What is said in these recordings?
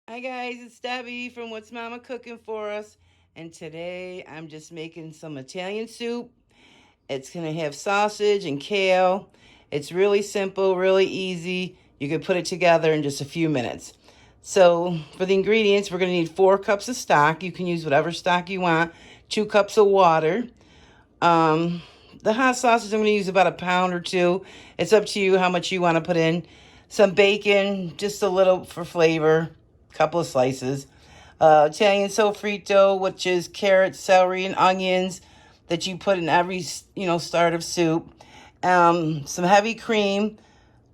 Hi guys, it's Debbie from What's Mama Cooking For Us. And today I'm just making some Italian soup. It's going to have sausage and kale. It's really simple, really easy. You can put it together in just a few minutes. So for the ingredients, we're going to need 4 cups of stock. You can use whatever stock you want. 2 cups of water. The hot sausage, I'm going to use about a pound or 2. It's up to you how much you want to put in. Some bacon, just a little for flavor. Couple of slices. Italian sofrito, which is carrots, celery, and onions that you put in every, start of soup. Some heavy cream,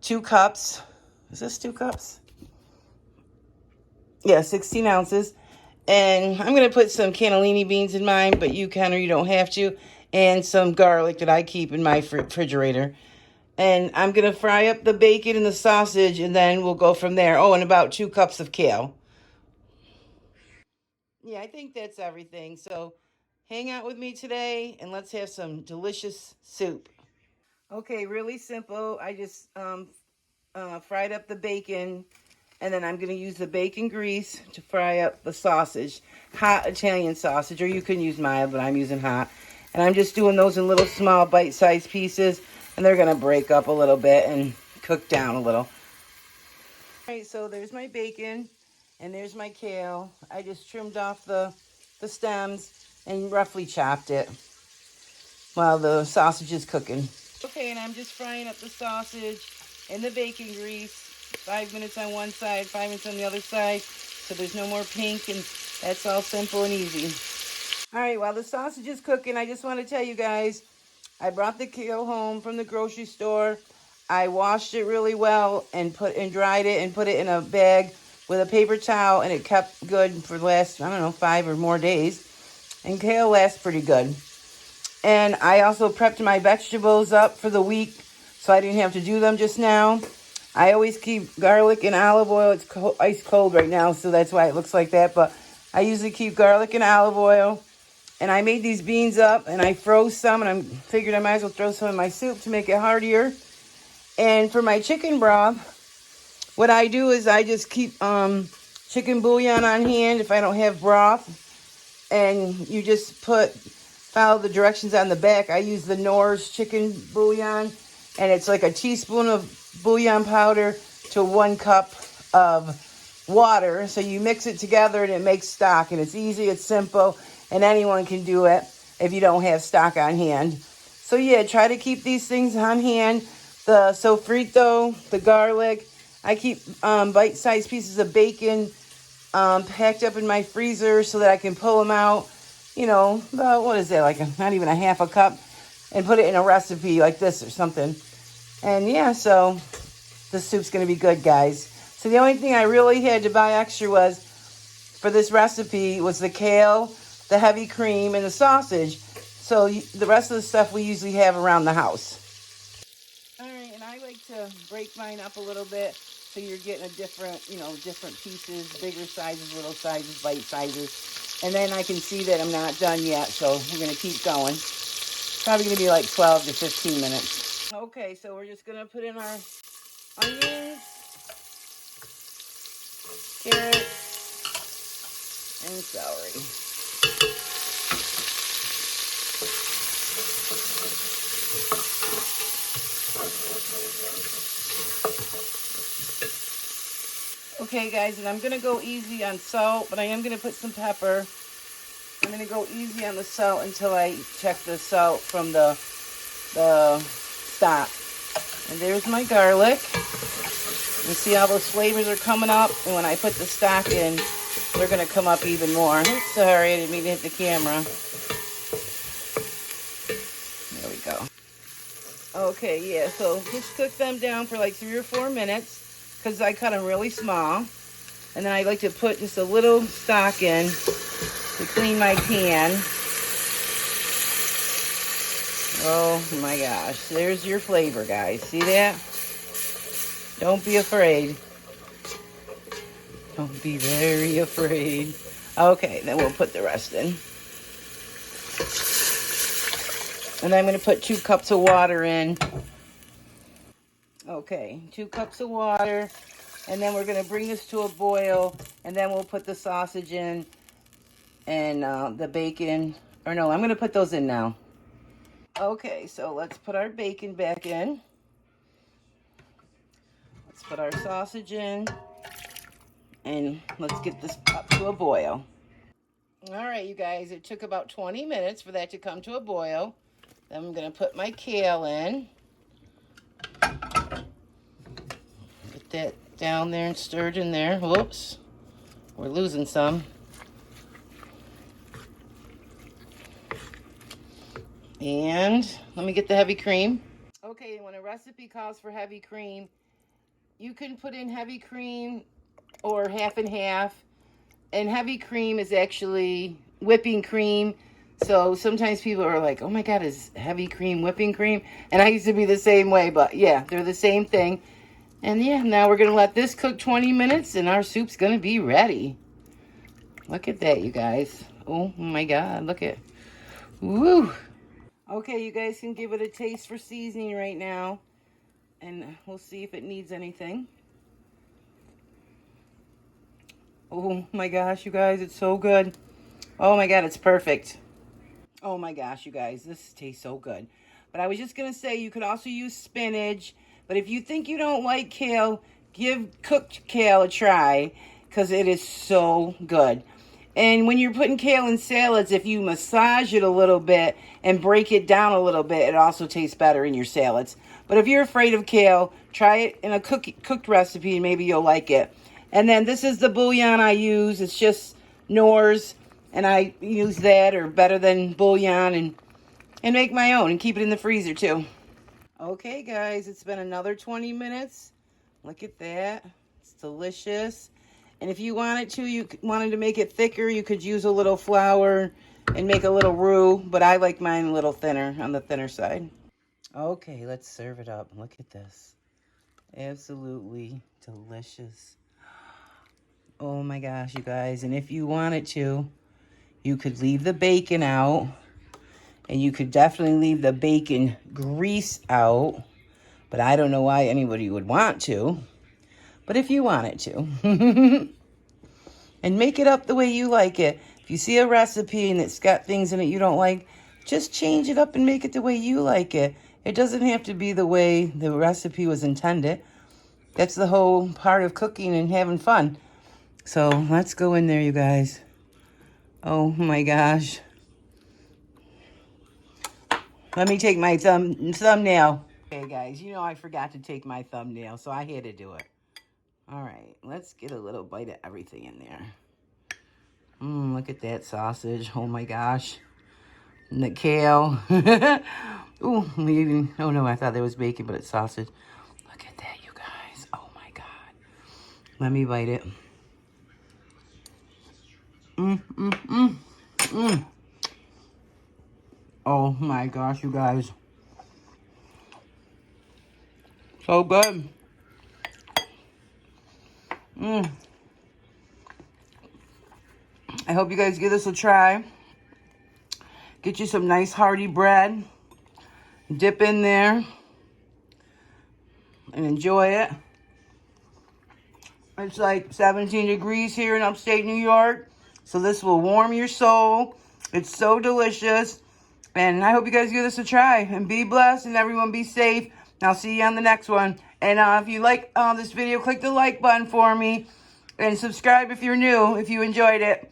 2 cups. Is this 2 cups? Yeah, 16 ounces. And I'm going to put some cannellini beans in mine, but you can or you don't have to. And some garlic that I keep in my refrigerator. And I'm going to fry up the bacon and the sausage, and then we'll go from there. Oh, and about 2 cups of kale. Yeah, I think that's everything. So hang out with me today, and let's have some delicious soup. Okay, really simple. I just fried up the bacon, and then I'm going to use the bacon grease to fry up the sausage. Hot Italian sausage, or you can use mild, but I'm using hot. And I'm just doing those in little small bite-sized pieces, and they're going to break up a little bit and cook down a little. All right, so there's my bacon, and there's my kale. I just trimmed off the stems and roughly chopped it while the sausage is cooking. Okay, and I'm just frying up the sausage in the bacon grease. 5 minutes on one side, 5 minutes on the other side, so there's no more pink, and that's all simple and easy. All right, while the sausage is cooking, I just want to tell you guys, I brought the kale home from the grocery store. I washed it really well and dried it and put it in a bag with a paper towel, and it kept good for the last, 5 or more days. And kale lasts pretty good. And I also prepped my vegetables up for the week, so I didn't have to do them just now. I always keep garlic and olive oil. It's ice cold right now, so that's why it looks like that. But I usually keep garlic and olive oil. And I made these beans up, and I froze some, and I figured I might as well throw some in my soup to make it heartier. And for my chicken broth, what I do is I just keep chicken bouillon on hand if I don't have broth. And you just follow the directions on the back. I use the Knorr's chicken bouillon, and it's like a teaspoon of bouillon powder to 1 cup of water. So you mix it together, and it makes stock. And it's easy, it's simple, and anyone can do it if you don't have stock on hand. So yeah, try to keep these things on hand. The sofrito, the garlic. I keep bite-sized pieces of bacon packed up in my freezer so that I can pull them out. About, what is that, not even a half a cup, and put it in a recipe like this or something. And yeah, so the soup's going to be good, guys. So the only thing I really had to buy extra for this recipe was the kale, the heavy cream, and the sausage. So the rest of the stuff we usually have around the house. All right, and I like to break mine up a little bit so you're getting different pieces, bigger sizes, little sizes, bite sizes. And then I can see that I'm not done yet, so we're going to keep going. Probably going to be like 12 to 15 minutes. Okay, so we're just going to put in our onions, carrots, and celery. Okay, guys, and I'm going to go easy on salt, but I am going to put some pepper. I'm going to go easy on the salt until I check the salt from the stock. And there's my garlic. You see how those flavors are coming up? And when I put the stock in, they're going to come up even more. Oops, sorry, I didn't mean to hit the camera. There we go. Okay, yeah, so just cook them down for like 3 or 4 minutes because I cut them really small. And then I like to put just a little stock in to clean my pan. Oh my gosh, there's your flavor, guys. See that? Don't be afraid. Don't be very afraid. Okay, then we'll put the rest in. And I'm going to put 2 cups of water in. Okay, 2 cups of water. And then we're going to bring this to a boil, and then we'll put the sausage in and the bacon. Or no, I'm going to put those in now. Okay, so let's put our bacon back in. Let's put our sausage in, and let's get this up to a boil. All right, you guys, it took about 20 minutes for that to come to a boil. Then I'm going to put my kale in. Get that down there and stirred in there. Whoops, we're losing some. And let me get the heavy cream. Okay, when a recipe calls for heavy cream, you can put in heavy cream or half and half. And heavy cream is actually whipping cream. So sometimes people are like, oh my God, is heavy cream whipping cream? And I used to be the same way, but yeah, they're the same thing. And yeah, now we're going to let this cook 20 minutes and our soup's going to be ready. Look at that, you guys. Oh my God, look at, woo. Okay, you guys can give it a taste for seasoning right now. And we'll see if it needs anything. Oh my gosh, you guys, it's so good. Oh my God, it's perfect. Oh my gosh, you guys, this tastes so good. But I was just going to say, you could also use spinach. But if you think you don't like kale, give cooked kale a try, because it is so good. And when you're putting kale in salads, if you massage it a little bit and break it down a little bit, it also tastes better in your salads. But if you're afraid of kale, try it in a cooked recipe and maybe you'll like it. And then this is the bouillon I use. It's just Knorr's, and I use that or better than bouillon and make my own and keep it in the freezer too. Okay, guys, it's been another 20 minutes. Look at that. It's delicious. And if you wanted to make it thicker, you could use a little flour and make a little roux, but I like mine a little thinner, on the thinner side. Okay, let's serve it up. Look at this. Absolutely delicious. Oh my gosh, you guys. And if you wanted to, you could leave the bacon out. And you could definitely leave the bacon grease out. But I don't know why anybody would want to. But if you wanted to. And make it up the way you like it. If you see a recipe and it's got things in it you don't like, just change it up and make it the way you like it. It doesn't have to be the way the recipe was intended. That's the whole part of cooking and having fun. So let's go in there, you guys. Oh my gosh. Let me take my thumbnail. Okay, guys, you know I forgot to take my thumbnail, so I had to do it. All right, let's get a little bite of everything in there. Look at that sausage. Oh my gosh. And the kale. Ooh, oh no, I thought there was bacon, but it's sausage. Look at that, you guys. Oh my God. Let me bite it. Oh my gosh, you guys. So good. I hope you guys give this a try. Get you some nice hearty bread. Dip in there. And enjoy it. It's like 17 degrees here in upstate New York. So this will warm your soul. It's so delicious. And I hope you guys give this a try. And be blessed and everyone be safe. And I'll see you on the next one. And if you like this video, click the like button for me. And subscribe if you're new, if you enjoyed it.